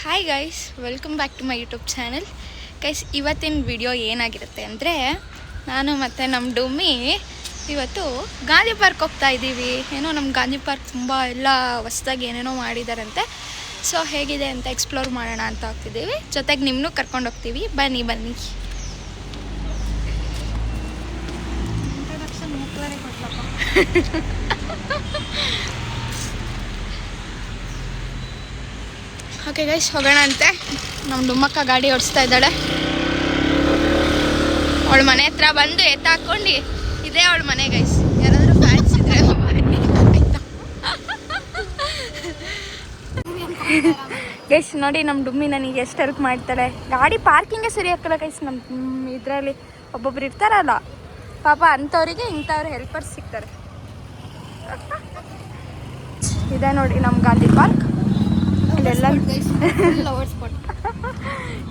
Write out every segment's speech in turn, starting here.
Hi guys, welcome back to my YouTube channel. Guys, ಇವತ್ತಿನ video ಏನಾಗಿರುತ್ತೆ ಅಂದರೆ, ನಾನು ಮತ್ತು ನಮ್ಮ ಡುಮ್ಮಿ ಇವತ್ತು ಗಾಂಧಿ ಪಾರ್ಕ್ ಹೋಗ್ತಾ ಇದ್ದೀವಿ. ಏನೋ ನಮ್ಮ ಗಾಂಧಿ ಪಾರ್ಕ್ ತುಂಬ ಎಲ್ಲ ಹೊಸ್ದಾಗಿ ಏನೇನೋ ಮಾಡಿದಾರಂತೆ. ಸೊ ಹೇಗಿದೆ ಅಂತ ಎಕ್ಸ್ಪ್ಲೋರ್ ಮಾಡೋಣ ಅಂತ ಹೋಗ್ತಿದ್ದೀವಿ. ಜೊತೆಗೆ ನಿಮ್ಮನ್ನೂ ಕರ್ಕೊಂಡು ಹೋಗ್ತೀವಿ. ಬನ್ನಿ ಓಕೆ ಗೈಸ್, ಹೋಗೋಣ ಅಂತೆ. ನಮ್ಮ ಡುಮ್ಮಕ್ಕ ಗಾಡಿ ಓಡಿಸ್ತಾ ಇದ್ದಾಳೆ. ಅವಳ ಮನೆ ಹತ್ರ ಬಂದು ಎತ್ತಾಕೊಂಡು ಇದೇ ಅವಳ ಮನೆ ಗೈಸ್. ಯಾರಾದರೂ ಫ್ಯಾನ್ಸ್ ಇದ್ರೆ ಗೈಸ್ ನೋಡಿ, ನಮ್ಮ ಡುಮ್ಮಿ ನನಗೆ ಎಷ್ಟು ಹೆಲ್ಪ್ ಮಾಡ್ತಾಳೆ. ಗಾಡಿ ಪಾರ್ಕಿಂಗೇ ಸರಿ ಹಾಕಲ್ಲ ಗೈಸ್. ನಮ್ಮ ಇದರಲ್ಲಿ ಒಬ್ಬೊಬ್ರು ಇರ್ತಾರಲ್ಲ ಪಾಪ, ಅಂಥವ್ರಿಗೆ ಇಂಥವ್ರು ಹೆಲ್ಪರ್ಸ್ ಸಿಗ್ತಾರೆ. ಇದೆ ನೋಡಿ ನಮ್ಮ ಗಾಂಧಿ ಪಾರ್ಕ್.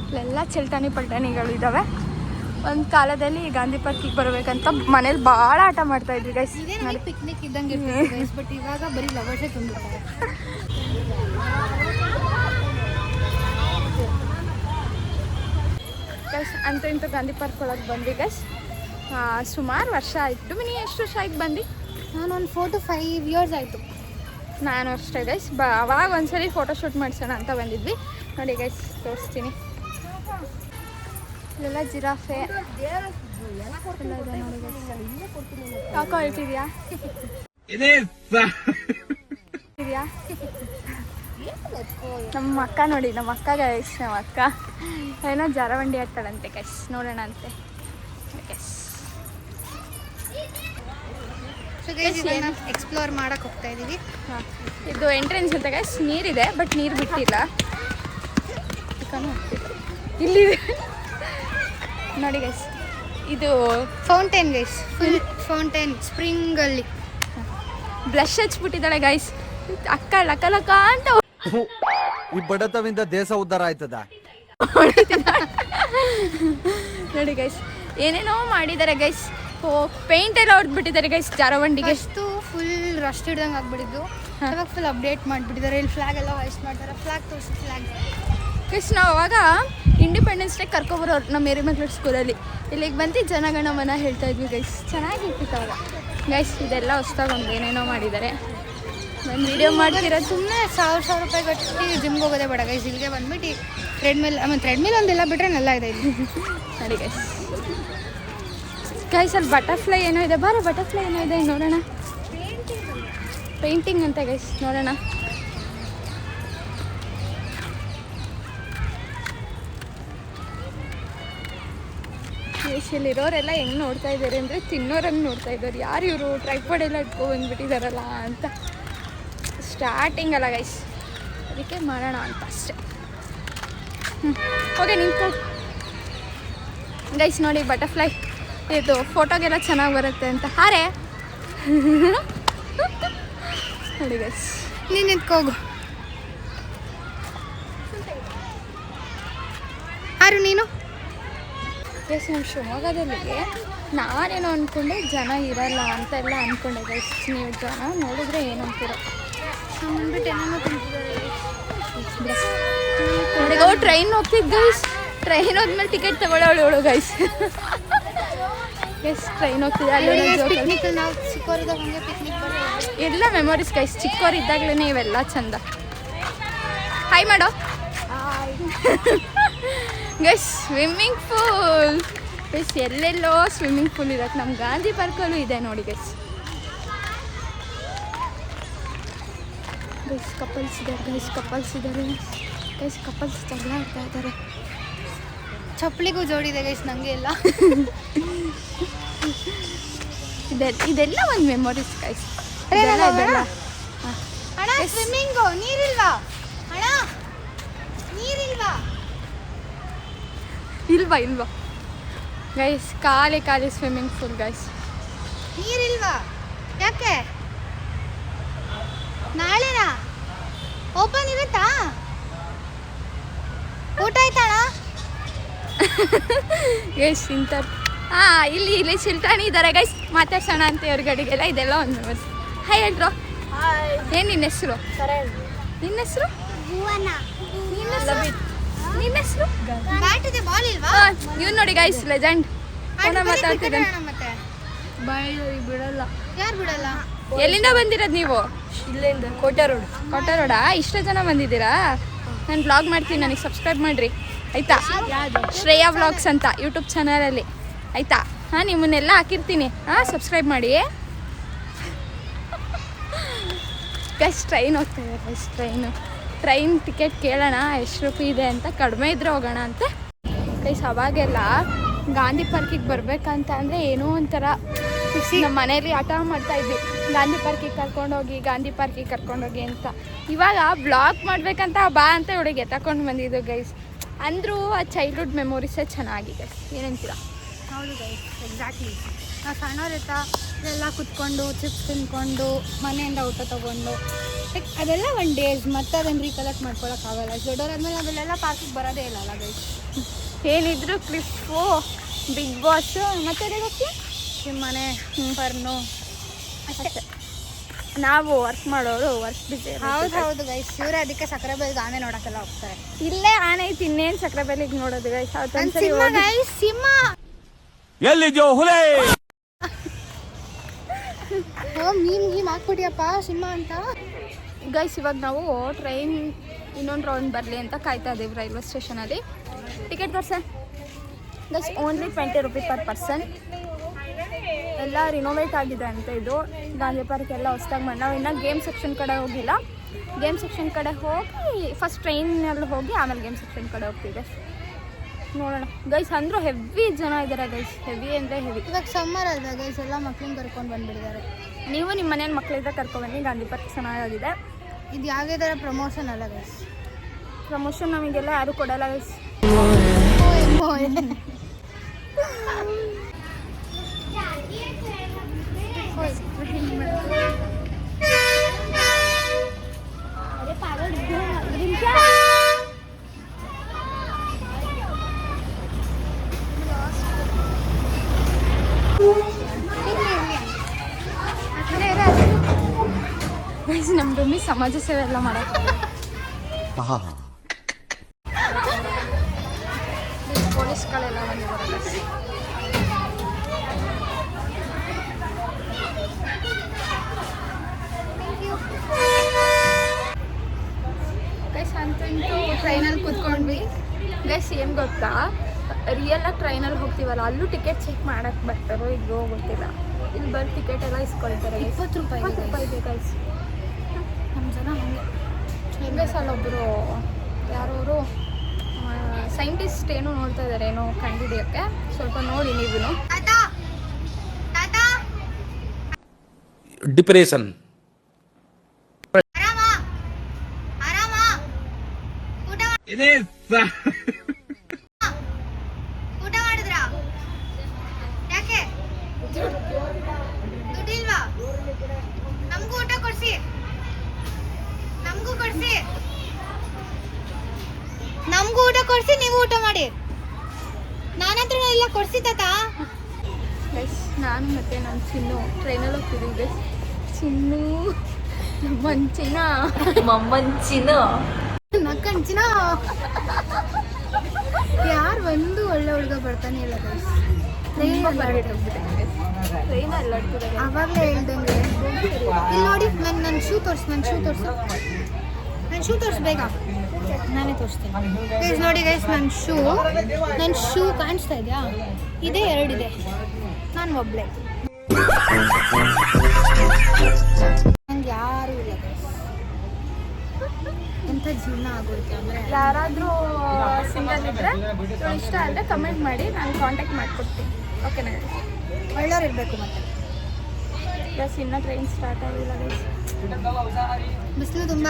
ಇಲ್ಲೆಲ್ಲ ಚಲ್ಟಾಣಿ ಪಲ್ಟಾಣಿಗಳು ಇದ್ದಾವೆ. ಒಂದು ಕಾಲದಲ್ಲಿ ಗಾಂಧಿ ಪಾರ್ಕಿಗೆ ಬರಬೇಕಂತ ಮನೇಲಿ ಭಾಳ ಆಟ ಮಾಡ್ತಾ ಇದ್ವಿ ಗೈಸ್. ಪಿಕ್ನಿಕ್ ಇದ್ದಂಗೆ ಬಟ್ ಇವಾಗ ಬರೀ ಲವರ್ಸೇ ತುಂಬಿರ್ತಾರೆ. ಗೈಸ್, ಅಂತೂ ಇಂತೂ ಗಾಂಧಿ ಪಾರ್ಕ್ ಒಳಗೆ ಬಂದ್ವಿ ಗೈಸ್. ಸುಮಾರು ವರ್ಷ ಆಯಿತು. ಮಿನಿ ಎಷ್ಟು ವರ್ಷ ಆಯ್ತು ಬಂದು? ನಾನು ಒಂದು 4 to 5 years ಆಯಿತು. ನಾನು ಅಷ್ಟೇ ಗೈಸ್. ಅವಾಗ ಒಂದ್ಸರಿ ಫೋಟೋ ಶೂಟ್ ಮಾಡಿಸೋಣ ಅಂತ ಬಂದಿದ್ವಿ. ನೋಡಿ ಗೈಸ್, ತೋರಿಸ್ತೀನಿ. ಇಲ್ಲೆಲ್ಲ ಜಿರಾಫೆ ಎಲ್ಲ ಇದೆ ನೋಡಿ ಗೈಸ್. ಯಾಕೋ ಹೇಳ್ತಿದ್ಯಾ? ನಮ್ಮ ಅಕ್ಕ ನೋಡಿ, ನಮ್ಮ ಅಕ್ಕ ಗೈಸ್. ನಮ್ಮ ಅಕ್ಕ ಏನೋ ಜಾರವಂಡಿ ಆಡ್ತಾಳಂತೆ ಗೈಸ್. ನೋಡೋಣ ಅಂತೆ ಗೈಸ್. ಎಕ್ಸ್ಪ್ಲೋರ್ ಮಾಡಕ್ಕೆ ಹೋಗ್ತಾ ಇದ್ದೀವಿ. ಇದು ಎಂಟ್ರೆನ್ಸ್ ಅಂತ ಗೈಸ್. ನೀರಿದೆ ಬಟ್ ನೀರು ಬಿಟ್ಟಿಲ್ಲ. ಇಲ್ಲಿದೆ ನೋಡಿ ಗೈಸ್. ಇದು ಫೌಂಟೇನ್ ಗೈಸ್, ಫುಲ್ ಫೌಂಟೇನ್ ಸ್ಪ್ರಿಂಗಲ್ಲಿ ಬ್ಲಶ್ ಹಚ್ಬಿಟ್ಟಿದ್ದಾಳೆ ಗೈಸ್. ಅಕ್ಕ ಲಕ ಲಕ ಅಂತ ಈ ಬಡತವಿಂದ ದೇಶ ಉದ್ಧಾರ ಆಯ್ತದ ನೋಡಿ ಗೈಸ್. ಏನೇನೋ ಮಾಡಿದ್ದಾರೆ ಗೈಸ್. ಪೇಂಟ್ ಎಲ್ಲ ಹೊಡೆದ್ಬಿಟ್ಟಿದ್ದಾರೆ ಗೈಸ್ ಜಾರವಂಡಿಗೆ. ಅಷ್ಟು ಫುಲ್ ರಶ್ ಹಿಡ್ದಂಗೆ ಆಗ್ಬಿಟ್ಟಿದ್ದು. ಇವಾಗ ಫುಲ್ ಅಪ್ಡೇಟ್ ಮಾಡಿಬಿಟ್ಟಿದ್ದಾರೆ. ಇಲ್ಲಿ ಫ್ಲಾಗ್ ಎಲ್ಲ ಹಾಯ್ಸ್ಟ್ ಮಾಡ್ತಾರೆ. ಫ್ಲಾಗ್ ತೋರಿಸಿ ಫ್ಲಾಗ್ ಗೈಸ್. ನಾವು ಅವಾಗ ಇಂಡಿಪೆಂಡೆನ್ಸ್ ಡೇ ಕರ್ಕೊಬರೋರು ನಮ್ಮ ಎರಿಮಕ್ಳು ಸ್ಕೂಲಲ್ಲಿ. ಇಲ್ಲಿಗೆ ಬಂದು ಜನಗಣಮನ ಹೇಳ್ತಾ ಇದ್ವಿ ಗೈಸ್. ಚೆನ್ನಾಗಿರ್ತಿತ್ತು ಅವಾಗ ಗೈಸ್. ಇದೆಲ್ಲ ಹೊಸ್ದಾಗಿ ಒಂದು ಏನೇನೋ ಮಾಡಿದ್ದಾರೆ. ನಾನು ವಿಡಿಯೋ ಮಾಡ್ತಿರೋದು. ಸುಮ್ಮನೆ 1000 ರೂಪಾಯಿ ಕಟ್ಟಿ ಜಿಮ್ಗೆ ಹೋಗೋದೇ ಬೇಡ ಗೈಸ್. ಇಲ್ಲಿಗೆ ಬಂದ್ಬಿಟ್ಟು ಥ್ರೆಡ್ಮಿಲ್ ಒಂದೆಲ್ಲ ಬಿಟ್ಟರೆ ನೆಲ್ಲ ಇದೆ ಇಲ್ಲಿ. ನೋಡಿ ಗೈಸ್. ಗೈಸ್, ಅಲ್ಲಿ ಬಟರ್ಫ್ಲೈ ಏನೋ ಇದೆ. ಬಾರ, ಬಟರ್ಫ್ಲೈ ಏನೋ ಇದೆ, ನೋಡೋಣ. ಪೇಂಟಿಂಗ್ ಅಂತ ಗೈಸ್, ನೋಡೋಣ. ಗೈಸ್, ಇಲ್ಲಿರೋರೆಲ್ಲ ಹೆಂಗೆ ನೋಡ್ತಾ ಇದ್ದಾರೆ ಅಂದರೆ ತಿನ್ನೋರಂಗೆ ನೋಡ್ತಾ ಇದ್ದಾರೆ. ಯಾರು ಇವರು ಟ್ರೈಪಾಡ್ ಎಲ್ಲ ಇಟ್ಕೊಂಡ್ಬಂದ್ಬಿಟ್ಟಿದ್ದಾರಲ್ಲ ಅಂತ. ಸ್ಟಾರ್ಟಿಂಗ್ ಅಲ್ಲ ಗೈಸ್, ಅದಕ್ಕೆ ಮಾಡೋಣ ಅಂತ ಅಷ್ಟೇ. ಓಕೆ, ನಿಂತ್ಕೊ ಗೈಸ್. ನೋಡಿ ಬಟರ್ಫ್ಲೈ ಇದು ಫೋಟೋಗೆಲ್ಲ ಚೆನ್ನಾಗಿ ಬರುತ್ತೆ ಅಂತ. ಹಾರೆ ನೋಡಿ ಗೈಸ್. ನೀನು ನಿಂತ್ಕೋಗು. ಯಾರು ನೀನು? ಗೈಸ್, ನಮ್ಮ ಶಿವಮೊಗ್ಗದಲ್ಲಿ ನಾನೇನೋ ಅಂದ್ಕೊಂಡೆ ಜನ ಇರಲ್ಲ ಅಂತ ಎಲ್ಲ ಅಂದ್ಕೊಂಡೆ ಗೈಸ್. ನೀವು ಜನ ನೋಡಿದ್ರೆ ಏನು ಅಂತೀರೋ. ಅಂದ್ಬಿಟ್ಟು ಏನೇನೋ ತಿಂತಿದ್ದಾರೆ. ನೋಡಿ, ಟ್ರೈನ್ ಹೋಗ್ತಿದ್ದು ಗೈಸ್. ಟ್ರೈನ್ ಹೋದ್ಮೇಲೆ ಟಿಕೆಟ್ ತಗೊಳ್ಳೋಳು ಗೈಸ್. ಎಸ್, ಟ್ರೈನ್ ಹೋಗ್ತಿದ್ದೆ. ಪಿಕ್ನಿಕ್ ನಾವು ಚಿಕ್ಕವರಿದ್ದಾಗ ಹಂಗೆ ಪಿಕ್ನಿಕ್ ಎಲ್ಲ ಮೆಮೊರೀಸ್ ಗೈಸ್. ಚಿಕ್ಕವರಿದ್ದಾಗಲೇ ಇವೆಲ್ಲ ಚಂದ. ಹಾಯ್ ಮಾಡೋ ಗೈಸ್. Swimming pool guys. ಎಲ್ಲೆಲ್ಲೋ ಸ್ವಿಮ್ಮಿಂಗ್ ಪೂಲ್ ಇರತ್ತೆ. ನಮ್ಮ ಗಾಂಧಿ ಪಾರ್ಕಲ್ಲೂ ಇದೆ ನೋಡಿ ಗೈಸ್. ಗೈಸ್, ಕಪಲ್ಸ್ ಇದ್ದಾರೆ ಗೈಸ್. ಗೈಸ್, ಕಪಲ್ಸ್ ಜಗಳ ಆಡ್ತಾ ಇದ್ದಾರೆ. ಚಪ್ಪಲಿಗೂ ಜೋಡಿದೆ ಗೈಸ್. ನನಗೆ ಎಲ್ಲ ಇದೆಲ್ಲ ಒಂದು ಮೆಮೊರೀಸ್ ಗೈಸ್. ಅಣ್ಣ, ಸ್ವಿಮ್ಮಿಂಗು ನೀರಿಲ್ವಾ? ಅಣ್ಣ, ನೀರಿಲ್ವಾ? ಇಲ್ವಾ ಗೈಸ್. ಖಾಲಿ ಸ್ವಿಮ್ಮಿಂಗ್ ಪೂಲ್ ಗೈಸ್. ನೀರಿಲ್ವಾ? ಯಾಕೆ? ನಾಳೆನಾ ಓಪನ್ ಇರುತ್ತಾ? ಊಟ ಆಯ್ತಾಣ ಗೈಸ್? ಇಂಥವ್ರು ಇಲ್ಲಿ ಚಿಲ್ಟಾಣಿ ಇದ್ದಾರೆ ಗೈಸ್. ಮಾತಾಡ್ಸೋಣ ಅಂತ ಎದುರುಗಡೆಗೆಲ್ಲ. ಇದೆಲ್ಲ ಒಂದು ಮೆಮೊರೀಸ್. ಹಾಯ್ ಹೇಳ್ರು. ಏನು ನಿನ್ನ ಹೆಸರು? ನಿನ್ನ ಹೆಸರು? ಭುವನ. ಲವ್ ನಿನ್ನ ಹೆಸರು ಬ್ಯಾಟ್ ಇದೆ ಬಾಲ್ ಇಲ್ವಾ ಇವ್ನು ನೋಡಿ ಗೈಸ್ ಲೆಜೆಂಡ್ ಫೋನ ಮಾತಾಡ್ತಿದ್ದಾನೆ ಮತ್ತೆ ಬಿಡಲ್ಲ. ಯಾರು ಬಿಡಲ್ಲ ಎಲ್ಲಿಂದ ಬಂದಿರೋದು ನೀವು ಇಲ್ಲಿಂದ ಕೋಟೆ ರೋಡ್. ಕೋಟೆ ರೋಡಾ ಇಷ್ಟು ಜನ ಬಂದಿದ್ದೀರಾ ನಾನು ಬ್ಲಾಗ್ ಮಾಡ್ತೀನಿ ನನಗೆ ಸಬ್ಸ್ಕ್ರೈಬ್ ಮಾಡಿರಿ ಆಯಿತಾ ಶ್ರೇಯಾ ವ್ಲಾಗ್ಸ್ ಅಂತ ಯೂಟ್ಯೂಬ್ ಚಾನಲಲ್ಲಿ ಆಯಿತಾ ಹಾಂ ನಿಮ್ಮನ್ನೆಲ್ಲ ಹಾಕಿರ್ತೀನಿ ಹಾಂ ಸಬ್ಸ್ಕ್ರೈಬ್ ಮಾಡಿ ಗೈಸ್ ಟ್ರೈನ್ ಹೋಗ್ತಾ ಇದೆ ಗೈಸ್ ಟ್ರೈನ್ ಟಿಕೆಟ್ ಕೇಳೋಣ ಎಷ್ಟು ರೂಪಾಯಿ ಇದೆ ಅಂತ ಕಡಿಮೆ ಇದ್ರೆ ಹೋಗೋಣ ಅಂತ ಗೈಸ್ ಅವಾಗೆಲ್ಲ ಗಾಂಧಿ ಪಾರ್ಕಿಗೆ ಬರಬೇಕಂತ ಅಂದರೆ ಏನೋ ಒಂಥರ ನಮ್ಮ ಮನೇಲಿ ಹಠ ಮಾಡ್ತಾ ಇದ್ವಿ ಗಾಂಧಿ ಪಾರ್ಕಿಗೆ ಕರ್ಕೊಂಡೋಗಿ ಅಂತ ಇವಾಗ ಬ್ಲಾಗ್ ಮಾಡಬೇಕಂತ ಬಾ ಅಂತ ಇವಳಿಗೆ ತಗೊಂಡು ಬಂದಿದ್ದು ಗೈಸ್ ಅಂದರೂ ಆ ಚೈಲ್ಡ್ಹುಡ್ ಮೆಮೊರೀಸೇ ಚೆನ್ನಾಗಿದೆ ಏನಂತೀರಾ ಹೌದು ಗೈಸ್ ಎಕ್ಸಾಕ್ಟ್ಲಿ ನಾವು ಸಣ್ಣವ್ರಿರ್ತ ಎಲ್ಲ ಕುತ್ಕೊಂಡು ಚಿಪ್ಸ್ ತಿನ್ಕೊಂಡು ಮನೆಯಿಂದ ಊಟ ತೊಗೊಂಡು ಲೈಕ್ ಅದೆಲ್ಲ ಒನ್ ಡೇಸ್ ಮತ್ತೆ ಅದನ್ನು ರೀಕಲೆಕ್ಟ್ ಮಾಡ್ಕೊಳಕ್ಕಾಗಲ್ಲ ದೊಡ್ಡವರಾದ್ಮೇಲೆ ಅದೆಲ್ಲ ಪಾರ್ಕಿಗೆ ಬರೋದೇ ಇಲ್ಲ ಅಲ್ಲ ಗೈಸ್ ಏನಿದ್ರು ಕ್ಲಿಪ್ಪು ಬಿಗ್ ಬಾಸ್ ಮತ್ತೆ ಹೋಗ್ತೀವಿ ಮನೆ ಫರ್ನು ಅಷ್ಟೇ ನಾವು ವರ್ಕ್ ಮಾಡೋರು ವರ್ಕ್ ಬಿಸಿ ಹೌದು ಗೈಸ್ ಇವರೇ ಅದಕ್ಕೆ ಸಕ್ಕರೆ ಬೆಲ್ಗೆ ಆನೆ ನೋಡೋಕ್ಕೆಲ್ಲ ಹೋಗ್ತಾರೆ ಇಲ್ಲೇ ಆನೆ ಐತಿ ಇನ್ನೇನು ಸಕ್ಕರೆ ಬೆಲೆಗೆ ನೋಡೋದು ಗೈಸ್ ಸಿಂಹ ಗೈಸ್ ಸಿಂಹ ಎಲ್ಲಿದ್ಯೋ ಹುಲೇ ಮೀನ್ ಗೀಮ್ ಹಾಕ್ಬಿಟ್ಟಿಯಪ್ಪ ಸಿಂಹ ಅಂತ ಗೈಸ್ ಇವಾಗ ನಾವು ಟ್ರೈನ್ ಇನ್ನೊಂದು ರೌಂಡ್ ಬರಲಿ ಅಂತ ಕಾಯ್ತಾ ಇದ್ದೀವಿ ರೈಲ್ವೆ ಸ್ಟೇಷನಲ್ಲಿ ಟಿಕೆಟ್ ತೋರ್ಸ guys only 20 rupees per person ಎಲ್ಲ ರಿನೋವೇಟ್ ಆಗಿದೆ ಅಂತ ಇದು ಗಾಂಧಿ ಪಾರ್ಕ್ ಎಲ್ಲ ಹೊಸ್ದಾಗಿ ಮಾಡಿ ನಾವು ಇನ್ನೂ ಗೇಮ್ ಸೆಕ್ಷನ್ ಕಡೆ ಹೋಗಿಲ್ಲ ಗೇಮ್ ಸೆಕ್ಷನ್ ಕಡೆ ಹೋಗಿ ಫಸ್ಟ್ ಟ್ರೈನಲ್ಲಿ ಹೋಗಿ ಆಮೇಲೆ ಗೇಮ್ ಸೆಕ್ಷನ್ ಕಡೆ ಹೋಗ್ತಿದ್ದೆ ನೋಡೋಣ ಗೈಸ್ ಅಂದರೂ ಹೆವಿ ಜನ ಇದ್ದಾರೆ ಗೈಸ್ ಹೆವಿ ಅಂದರೆ ಹೆವಿ ಇವಾಗ ಸಮ್ಮರ್ ಅಲ್ವಾ ಗೈಸ್ ಎಲ್ಲ ಮಕ್ಳನ್ನ ಕರ್ಕೊಂಡು ಬಂದ್ಬಿಟ್ಟಿದ್ದಾರೆ ನೀವು ನಿಮ್ಮ ಮನೇಲಿ ಮಕ್ಕಳಿಂದ ಕರ್ಕೊಬನ್ನಿ ಗಾಂಧಿ ಪಾರ್ಕ್ ಚೆನ್ನಾಗಿದೆ ಇದು ಯಾವುದೇ ಥರ ಪ್ರಮೋಷನ್ ಅಲ್ಲ ಗೈಸ್ ಪ್ರಮೋಷನ್ ನಮಗೆಲ್ಲ ಯಾರು ಕೊಡಲ್ಲ ಗೈಸ್ ನಮ್ಮ ರೂಮಿ ಸಮಾಜ ಸೇವೆ ಎಲ್ಲ ಮಾಡಕ್ಕೆ ಪೊಲೀಸ್ಗಳೆಲ್ಲ ಬಂದಿದ್ದಾರೆ ಗೈಸ್ ಅಂತೂ ಟ್ರೈನಲ್ಲಿ ಕೂತ್ಕೊಂಡ್ವಿ ಗೈಸ್ ಏನು ಗೊತ್ತಾ ರಿಯಲಾಗಿ ಟ್ರೈನಲ್ಲಿ ಹೋಗ್ತೀವಲ್ಲ ಅಲ್ಲೂ ಟಿಕೆಟ್ ಚೆಕ್ ಮಾಡಕ್ಕೆ ಬರ್ತಾರೋ ಇಲ್ಲೋ ಗೊತ್ತಿಲ್ಲ ಇಲ್ಲಿ ಬಂದು ಟಿಕೆಟ್ ಎಲ್ಲ ಇಸ್ಕೊಳ್ತಾರೆ 20 ರೂಪಾಯಿ ಇದೆ ಗೈಸ್ ನಮ್ಮ ಜನ ಗೈಸ್ ಅಲ್ಲೊಬ್ಬರು ಯಾರವರು ಸೈಂಟಿಸ್ಟ್ ಏನೋ ನೋಡ್ತಾ ಇದ್ದಾರೆ ಏನೋ ಕಂಡುಹಿಡಿಯೋಕ್ಕೆ ಸ್ವಲ್ಪ ನೋಡಿ ನೀವು ಡಿಪ್ರೆಷನ್ ಊಟ ಮಾಡಿದ್ರಾ ಯಾಕೆ ದುಡ್ಡಿಲ್ವಾ ನಮಗೂ ಊಟ ಕೊಡ್ಸಿ ನೀವು ಊಟ ಮಾಡಿ ನಾನಂತ್ರ ಇಲ್ಲ ಕೊಡ್ಸಿ ತಾತ ಗೈಸ್ ನಾನು ಮತ್ತು ನನ್ನ ಚಿನ್ನು ಟ್ರೈನಲ್ಲಿ ಹೋಗ್ತಿದ್ದೀವಿ ಗೈಸ್ ಚಿನ್ನು ಮಮ್ಮಂಚಿನ ನಕ್ಕಂಚಿನ ಯಾರು ಒಂದು ಒಳ್ಳೆ ಹುಡುಗ ಬರ್ತಾನೆ ಇಲ್ಲ ಗೈಸ್ ಟ್ರೈನ್ ಅಲ್ಲಾಡ್ತಿದ್ದಾರೆ ಆವಾಗಲೇ ಹೇಳ್ದಂಗೆ ಇಲ್ಲಿ ನೋಡಿ ನನ್ನ ಶೂ ತೋರಿಸು ಬೇಗ ನಾನೇ ತೋರಿಸ್ತೀನಿ ಗೈಸ್ ನೋಡಿ ಗೈಸ್ ನನ್ನ ಶೂ ಕಾಣಿಸ್ತಾ ಇದೆಯಾ ಇದೇ 2 ಇದೆ ನಾನು ಒಬ್ಳೆ ನಂಗೆ ಯಾರೂ ಇಲ್ಲ ಗೈಸ್ ಎಂಥ ಜೀವನ ಆಗೋಯ್ತು ಅಂದರೆ ಯಾರಾದರೂ ಸಿಂಗಲ್ ಇದ್ದರೆ ಇಷ್ಟ ಆದರೆ ಕಮೆಂಟ್ ಮಾಡಿ ನಾನು ಕಾಂಟ್ಯಾಕ್ಟ್ ಮಾಡಿಕೊಡ್ತೀನಿ ಓಕೆನಾ ಒಳ್ಳೆಯವ್ರು ಇರಬೇಕು ಮತ್ತೆ ಗೈಸ್ ಇನ್ನೂ ಟ್ರೈನ್ ಸ್ಟಾರ್ಟ್ ಆಗಿಲ್ಲ ಗೈಸ್ ಬಿಸಿಲು ತುಂಬ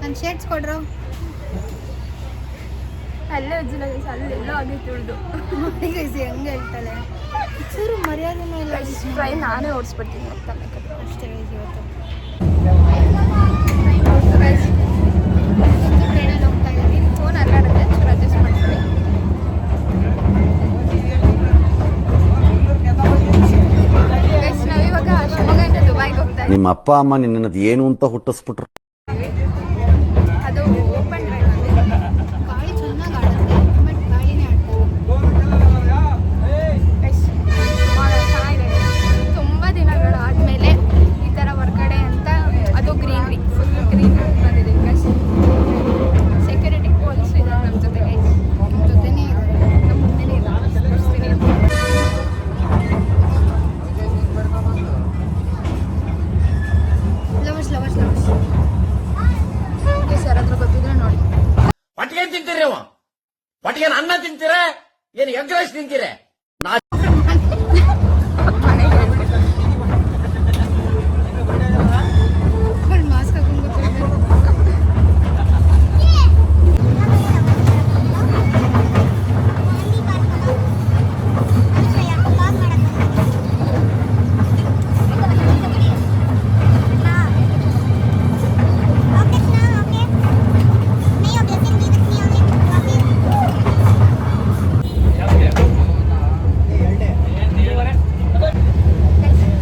ನನ್ನ ಶರ್ಟ್ಸ್ ಕೊಡ್ರು ಅಲ್ಲೇ ಉಜ್ಜಿಲ್ಲ ಗೈಸ್ ಅಲ್ಲೆಲ್ಲೋ ಆಗಿತ್ತು ಉಳಿದು ಗೈಸ್ ಹೆಂಗೆ ಹೇಳ್ತಾಳೆ ಚೂರು ಮರ್ಯಾದೆನೂ ಇಲ್ಲ ಟ್ರೈನ್ ನಾನೇ ಓಡಿಸ್ಬಿಡ್ತೀನಿ ಹೋಗ್ತಾನೆ ಅಷ್ಟೇ ಗೈಸ್ ಇವತ್ತು ಟ್ರೈನಲ್ಲಿ ಹೋಗ್ತಾ ಇದ್ದೀವಿ ಫೋನ್ ಅಲ್ಲಾಡುತ್ತೆ ಚೂರು ಅಡ್ಜಸ್ಟ್ ಮಾಡ್ಕೊಳ್ಳಿ ಗೈಸ್ ನಾವಿವಾಗ ಶಿವಮೊಗ್ಗದಿಂದ ದುಬೈಗೆ ಹೋಗ್ತಾ ಇದ್ದೀವಿ ನಿಮ್ಮ ಅಪ್ಪ ಅಮ್ಮ ನಿನ್ನದು ಏನು ಅಂತ ಹುಟ್ಟಿಸ್ಬಿಟ್ರು. ಅದು ಓಪನ್ ಡ್ರೈವ್ ಅಲ್ಲಿ ಗಾಳಿ ಚೆನ್ನಾಗಿ ಏನ್ರಿ ಅವ ಒಟ್ಟಿಗೆ ಅನ್ನ ತಿಂತೀರ ಏನ್ ಎಗ್ ರೈಸ್ ತಿಂತೀರ ಮಾಸ್ಕ್ ಹಾಕೊಂಡು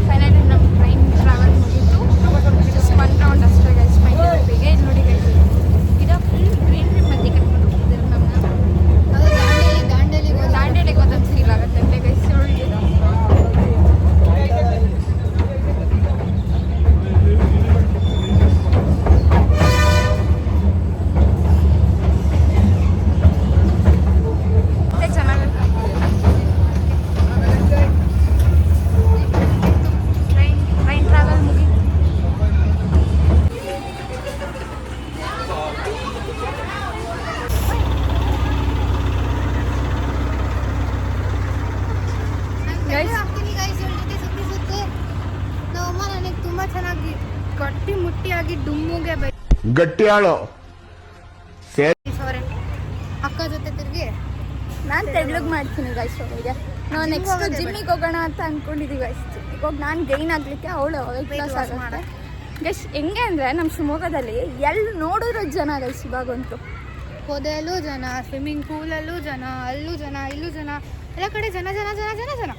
ಫೈನಲಿ ನಮ್ಮ ಟ್ರೈನ್ ಟ್ರಾವೆಲ್ ಮುಗೀತು. ಜಸ್ಟ್ ಒನ್ ರೌಂಡ್ ಅಷ್ಟೇ ಗೈಸ್. ಫೈನಲ್ ಬೇಗ ಇಲ್ಲಿ ನೋಡಿ ಗೈಸ್, ಇದು ಫುಲ್ ಗ್ರೀನ್ರಿ ಮಧ್ಯೆ ಕರ್ಕೊಂಡು ಹೋಗ್ತಿದ್ರು ನಮ್ಮನ್ನ. ಅದು ದಾಂಡೇಲಿಗೆ ಒಂದೊಂದು ಫೀಲ್ ಆಗುತ್ತೆ ಅಂತ ಗೈಸ್. ಟ್ರೈನ್ ಟ್ರಾವೆಲ್ ಮುಗೀತು. ಗೈಸ್ ಹಾಕ್ತೀನಿ ಗೈಸ್ ಇವ್ರ ಜೊತೆ ಸುತ್ತಿ ನಮ್ಮಮ್ಮ ನನಗೆ ತುಂಬ ಚೆನ್ನಾಗಿ ಗಟ್ಟಿ ಮುಟ್ಟಿಯಾಗಿ ಡುಮ್ಮುಗೆ ಗಟ್ಟಿಯಾಳು ಸಾರಿ ಅಕ್ಕ ಜೊತೆ ತಿರುಗಿ ನಾನು ತೆಳ್ಳಗೆ ಮಾಡ್ತೀನಿ ಗೈಸ್ ಅವಳಿಗೆ. ನಾವು ನೆಕ್ಸ್ಟ್ ಜಿಮ್ಮಿಗೆ ಹೋಗೋಣ ಅಂತ ಅಂದ್ಕೊಂಡಿದ್ದೀವಿ ಗೈಸ್. ಜಿಮ್ಮಿಗೆ ಹೋಗಿ ನಾನು ಗೈನ್ ಆಗಲಿಕ್ಕೆ ಅವಳು ವೆಯ್ಟ್ ಲಾಸ್ ಆಗುತ್ತೆ ಗೈಸ್. ಹೆಂಗೆ ಅಂದರೆ ನಮ್ಮ ಶಿವಮೊಗ್ಗದಲ್ಲಿ ಎಲ್ಲಿ ನೋಡಿರೋ ಜನ ಗೈಸ್ ಇವಾಗಂತೂ. ಪೊದೆಯಲ್ಲೂ ಜನ, ಸ್ವಿಮ್ಮಿಂಗ್ ಪೂಲಲ್ಲೂ ಜನ, ಅಲ್ಲೂ ಜನ, ಇಲ್ಲೂ ಜನ, ಎಲ್ಲ ಕಡೆ ಜನ ಜನ ಜನ ಜನ ಜನ.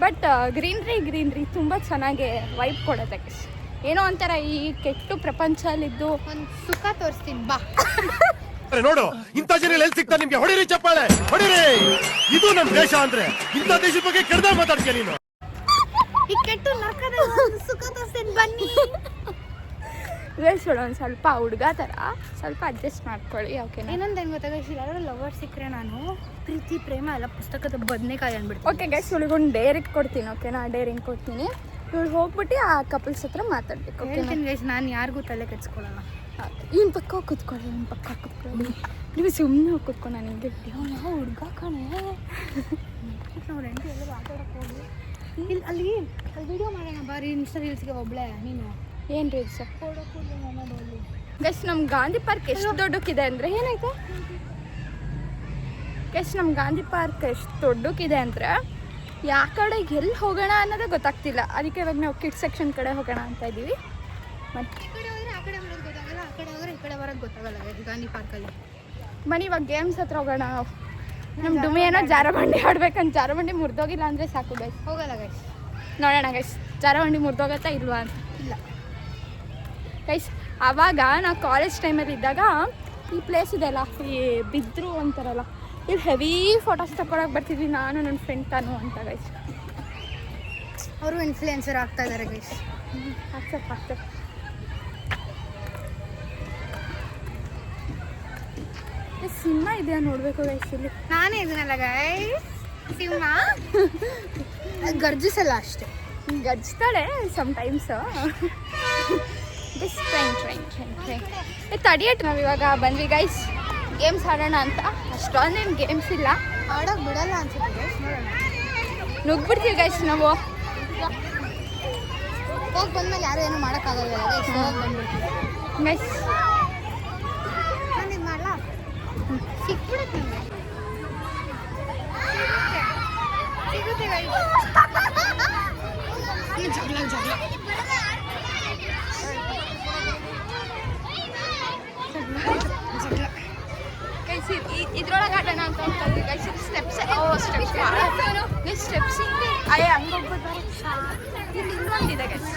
ಬಟ್ ಗ್ರೀನ್ರಿ ತುಂಬ ಚೆನ್ನಾಗಿ ವೈಬ್ ಕೊಡುತ್ತೆ ಗೈಸ್. ಏನೋ ಒಂಥರ ಈ ಕೆಟ್ಟು ಪ್ರಪಂಚದಲ್ಲಿದ್ದು ಒಂದು ಸುಖ ತೋರಿಸ್ತೀನಿ ಬಾ. ನೋಡು ಇಂಥ ಜನ ಎಲ್ಲಿ ಸಿಗ್ತಾರೆ ನಿಮ್ಗೆ. ಹೊಡಿರಿ ಚಪ್ಪಾಳೆ ಹೊಡಿರಿ. ಇದು ನಮ್ ದೇಶ ಅಂದ್ರೆ ಇಂಥ ದೇಶದ ಬಗ್ಗೆ ಕೆಡ್ದ ಮಾತಾಡ್ತೀಯ ನೀನು. ಈ ಕೆಟ್ಟು ನರ್ಕದ ಸುಖ ತೋರಿಸ್ತೀನಿ ಬನ್ನಿ. ಗೈಸ್ ಒಂದು ಸ್ವಲ್ಪ ಹುಡುಗ ಥರ ಸ್ವಲ್ಪ ಅಡ್ಜಸ್ಟ್ ಮಾಡ್ಕೊಳ್ಳಿ ಓಕೆನಾ. ಇನ್ನೊಂದು ಹೆಂಗೆ ಗೊತ್ತಾಗ ಯಾರು ಲವರ್ ಸಿಕ್ಕರೆ ನಾನು ಪ್ರೀತಿ ಪ್ರೇಮ ಎಲ್ಲ ಪುಸ್ತಕದ ಬದನೆಕಾಯಿ ಅಂದ್ಬಿಡ್ತೀನಿ. ಓಕೆ ಗೈಸ್ ಇವಳಿಗೊಂದು ಡೇರಿಂಗ್ ಕೊಡ್ತೀನಿ ಓಕೆನಾ. ಡೇರಿಂಗ್ ಕೊಡ್ತೀನಿ. ಇವಳು ಹೋಗ್ಬಿಟ್ಟು ಆ ಕಪಲ್ಸ್ ಹತ್ರ ಮಾತಾಡ್ಬೇಕು ಓಕೆನಾ. ಹೇಳ್ತೀನಿ ಗೈಸ್, ನಾನು ಯಾರಿಗೂ ತಲೆ ಕೆಡ್ಸ್ಕೊಳ್ಳಲ್ಲ. ಇವ್ನ ಪಕ್ಕ ಕೂತ್ಕೊಳ್ಳಿ, ಇವ್ನ ಪಕ್ಕ ಕೂತ್ಕೊಳ್ಳಿ. ನೀವು ಸುಮ್ಮನೆ ಹೋಗಿ ಕೂತ್ಕೊಂಡು ನನಗೆ ಯಾವ ಹುಡುಗ ಕಣೆ. ಅವ್ರ ಹೆಂಡತಿ ಎಲ್ಲರೂ ಆಟಾಡಕ್ಕೆ ಹೋಗಿ ಇಲ್ಲಿ ಅಲ್ಲಿ ವಿಡಿಯೋ ಮಾಡೋಣ ಬಾರಿ ಇನ್ಸ್ಟಾ ರೀಲ್ಸ್ಗೆ ಒಬ್ಳೆ ನೀನು. ಏನು ರೀ ಸರ್ ಗೈಸ್ ನಮ್ಮ ಗಾಂಧಿ ಪಾರ್ಕ್ ಎಷ್ಟು ದೊಡ್ಡಕ್ಕಿದೆ ಅಂದರೆ ಏನಾಯ್ತು ಗೈಸ್ ನಮ್ಮ ಗಾಂಧಿ ಪಾರ್ಕ್ ಎಷ್ಟು ದೊಡ್ಡಕ್ಕಿದೆ ಅಂದರೆ ಯಾವ ಕಡೆ ಎಲ್ಲಿ ಹೋಗೋಣ ಅನ್ನೋದೇ ಗೊತ್ತಾಗ್ತಿಲ್ಲ. ಅದಕ್ಕೆ ಇವಾಗ ನಾವು ಕಿಡ್ಸ್ ಸೆಕ್ಷನ್ ಕಡೆ ಹೋಗೋಣ ಅಂತ ಇದ್ದೀವಿ. ಮತ್ತು ಈ ಕಡೆ ಹೋದ್ರೆ ಆ ಕಡೆ ಬರೋದು ಗೊತ್ತಾಗಲ್ಲ, ಆ ಕಡೆ ಹೋದ್ರೆ ಈ ಕಡೆ ಬರೋದು ಗೊತ್ತಾಗಲ್ಲ ಗಾಂಧಿ ಪಾರ್ಕಲ್ಲಿ. ಮನೆ ಇವಾಗ ಗೇಮ್ಸ್ ಹತ್ರ ಹೋಗೋಣ. ನಮ್ಮ ಡುಮಿ ಏನೋ ಜಾರಬಂಡಿ ಆಡ್ಬೇಕಂತ ಜಾರಬಂಡಿ ಮುರಿದೋಗಿಲ್ಲ ಅಂದರೆ ಸಾಕು ಗೈಸ್. ಹೋಗಲ್ಲ ಗೈಸ್, ನೋಡೋಣ ಗೈಸ್ ಜಾರಬಂಡಿ ಮುರಿದೋಗತ್ತಾ ಇಲ್ವಾ ಅಂತ. ಇಲ್ಲ ಗೈಸ್ ಆವಾಗ ನಾವು ಕಾಲೇಜ್ ಟೈಮಲ್ಲಿ ಇದ್ದಾಗ ಈ ಪ್ಲೇಸ್ ಇದೆಯಲ್ಲ, ಈ ಬಿದ್ರು ಅಂತಾರಲ್ಲ, ಇಲ್ಲಿ ಹೆವಿ ಫೋಟೋಸ್ ತಗೊಳಕ್ಕೆ ಬರ್ತಿದ್ವಿ ನಾನು ನನ್ನ ಫ್ರೆಂಡ್ ತಾನು ಅಂತ ಗೈಸ್. ಅವರು ಇನ್ಫ್ಲುಯೆನ್ಸರ್ ಆಗ್ತಾ ಇದ್ದಾರೆ ಗೈಸ್. ಆಗ್ತದೆ ಸಿನಿಮಾ ಇದೆಯಾ ನೋಡಬೇಕು ಗೈಸ್. ಇಲ್ಲಿ ನಾನೇ ಇದನ್ನಲ್ಲ ಗೈಸ್ ಸಿಂಹ ಗರ್ಜಿಸಲ್ಲ ಅಷ್ಟೇ, ಗರ್ಜಿಸ್ತಾಳೆ ಸಮ್ಟೈಮ್ಸ್. ಟ್ರೈನ್ ತಡಿಯಟ್ಟು ನಾವು ಇವಾಗ ಬಂದ್ವಿ ಗೈಸ್ ಗೇಮ್ಸ್ ಆಡೋಣ ಅಂತ. ಅಷ್ಟೊಂದೇನು ಗೇಮ್ಸ್ ಇಲ್ಲ, ಆಡೋಕೆ ಬಿಡಲ್ಲ ಅನ್ಸುತ್ತೆ ಗೈಸ್. ನೋಡೋಣ, ನುಗ್ಬಿಡ್ತೀವಿ ಗೈಸ್ ನಾವು. ಹೋಗಿ ಬಂದ್ಮೇಲೆ ಯಾರು ಏನು ಮಾಡೋಕ್ಕಾಗಲ್ಲ ಗೈಸ್. ಹೋಗಿ ಬಂದ್ಬಿಡ್ತೀವಿ ಗೈಸ್. ನಾನು ಇದು ಮಾಡಲ್ಲ, ಸಿಕ್ಬಿಡುತ್ತೆ ನಿಮಗೆ, ಸಿಗುತ್ತೆ ಗೈಸ್. ಜಗಳ ಜಗಳ ಗೈಸ್ ಇದ್ರೊಳಗೆ ಆಡೋಣ ಅಂತ ಹೋಗ್ತೀವಿ ಗೈಸ್. ಸ್ಟೆಪ್ಸ್ ಸ್ಟೆಪ್ಸ್ ಅಯ್ಯ ಹಂಗೆ ಹೋಗ್ಬೋದು. ಇಲ್ಲಿ ಇನ್ನೊಂದಿದೆ ಗೈಸ್.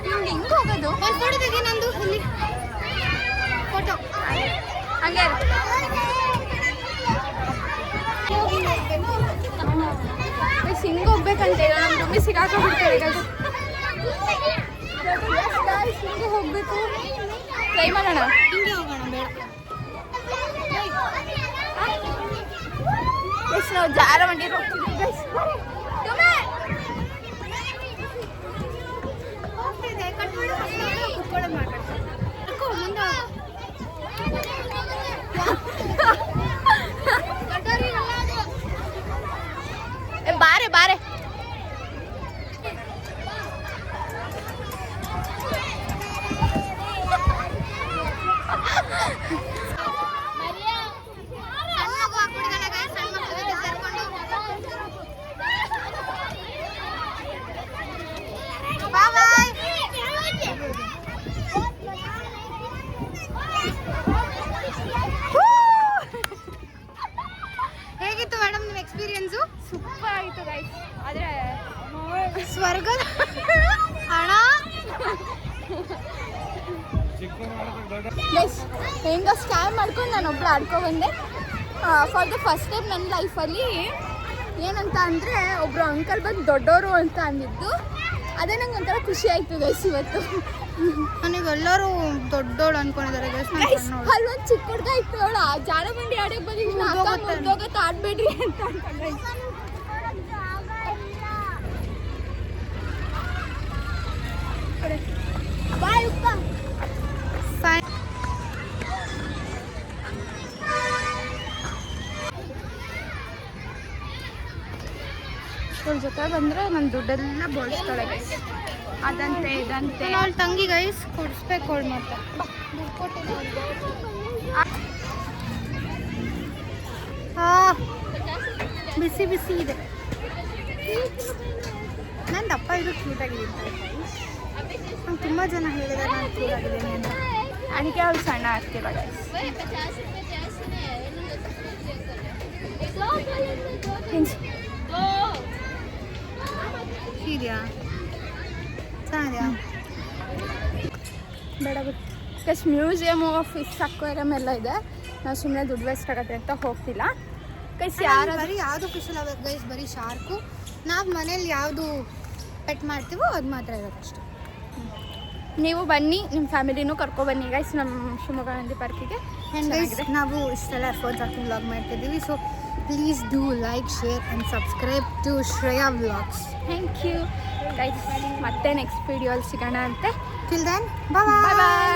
ಹಿಂಗೆ ಹಿಂಗೆ ಹೋಗೋದು. ಒಂದು ಫೋಟೋ ತೆಗಿ ನಂದು ಇಲ್ಲಿ ಫೋಟೋ ಹಂಗೆ ಗೈಸ್ ಹಿಂಗೆ ಹೋಗ್ಬೇಕಂತ ಹೇಳೋ ನಮ್ಮ ಡುಮ್ಮಿ ಸಿಗಾಕೊಂಡ್ಬಿಡ್ತಾರೆ ಗೈಸ್. ಹಿಂಗೆ ಹೋಗ್ಬೇಕು, ಟ್ರೈ ಮಾಡೋಣ. ಹಿಂಗೆ ಹೋಗೋಣ ಬೇಡ ಗೈಸ್ ನಾವು ಜಾರಬಂಡಿ ಹೋಗ್ತಿದ್ವಿ ಗೈಸ್. ಸ್ವರ್ಗದ ಹಣ ಹೆಂಗ ಸ್ಕ್ಯಾಮ್ ಮಾಡ್ಕೊಂಡು ನಾನು ಒಬ್ಳು ಆಡ್ಕೊ ಬಂದೆ. ಫಾರ್ ದ ಫಸ್ಟ್ ಟೈಮ್ ನನ್ನ ಲೈಫಲ್ಲಿ ಏನಂತ ಅಂದರೆ ಒಬ್ಬರು ಅಂಕಲ್ ಬಂದು ದೊಡ್ಡವರು ಅಂತ ಅಂದಿದ್ದು. ಅದೇ ನಂಗೆ ಒಂಥರ ಖುಷಿ ಆಯಿತು ಗೈಸ್ ಇವತ್ತು. ನನಗೆ ಎಲ್ಲರೂ ದೊಡ್ಡೋಳು ಅನ್ಕೊಂಡಿದ್ದಾರೆ ಗೈಸ್. ಅಲ್ಲೊಂದು ಚಿಕ್ಕ ಹುಡುಗ ಇತ್ತು, ಅವಳು ಜಾರ ಬಂಡಿ ಆಡೋಕೆ ಬಂದಿದ್ದೀನಿ, ಹೋಗತ್ತೆ ಆಡ್ಬೇಡ್ರಿ ಅಂತ ಅನ್ಕೊಂಡ್ರೆ. ಬಾಯ್ ಉಪ್ಪ. ಅವ್ರ ಜೊತೆ ಬಂದರೆ ನನ್ನ ದುಡ್ಡೆಲ್ಲ ಬೋಳಿಸ್ತಾಳೆ ಗೈಸ್. ಅದಂತೆ ಇದಂತೆ. ಅವಳ ತಂಗಿ ಗೈಸ್ ಕೊಡಿಸ್ಬೇಕು ಅವಳು ಮತ್ತೆ. ಬಿಸಿ ಬಿಸಿ ಇದೆ. ನಾನು ದಪ್ಪ ಇದು ಕ್ಯೂಟಾಗಿದ್ದೀನಿ. ನಂಗೆ ತುಂಬ ಜನ ಹೇಳಿದ್ದಾರೆ ನಾನು ಕ್ಯೂಟಾಗಿದ್ದೀನಿ ಅಂತ. ಅದಕ್ಕೆ ಅವಳು ಸಣ್ಣ ಆಗ್ತಿಲ್ಲ ಗೈಸ್. ಇದೆಯಾ ಚೆನ್ನಾಗಿದೆಯಾ? ಬೇಡ ಬಿಟ್ಟು ಗೈಸ್, ಮ್ಯೂಸಿಯಮು ಫಿಶ್ ಅಕ್ವೇರಿಯಮ್ ಎಲ್ಲ ಇದೆ. ನಾವು ಸುಮ್ಮನೆ ದುಡ್ಡು ವೇಸ್ಟ್ ಆಗುತ್ತೆ ಅಂತ ಹೋಗ್ತಿಲ್ಲ ಗೈಸ್. ಯಾರಾದ್ರೂ ಬರೀ ಯಾವುದು ಫಿಶ್ ಅಲ್ಲ ಗೈಸ್, ಬರೀ ಶಾರ್ಕು. ನಾವು ಮನೇಲಿ ಯಾವುದು ಪೆಟ್ ಮಾಡ್ತೀವೋ ಅದು ಮಾತ್ರ ಇರೋದಷ್ಟೆ. ನೀವು ಬನ್ನಿ, ನಿಮ್ಮ ಫ್ಯಾಮಿಲಿನೂ ಕರ್ಕೊಬನ್ನಿ ಗೈಸ್ ನಮ್ಮ ಶಿವಮೊಗ್ಗ ನಂದಿ ಪಾರ್ಕಿಗೆ. ನಾವು ಇಷ್ಟೆಲ್ಲ ಎಫರ್ಟ್ಸ್ ಹಾಕಿ ವ್ಲಾಗ್ ಮಾಡ್ತಿದ್ದೀವಿ. So please do like, share and subscribe to Shreya vlogs. Thank you guys. ಮತ್ತೆ ನೆಕ್ಸ್ಟ್ ವಿಡಿಯೋಲ್ಲಿ ಸಿಗೋಣ ಅಂತೆ. ಟಿಲ್ ದೆನ್ ಬಾಯ್ ಬಾಯ್ ಬಾಯ್.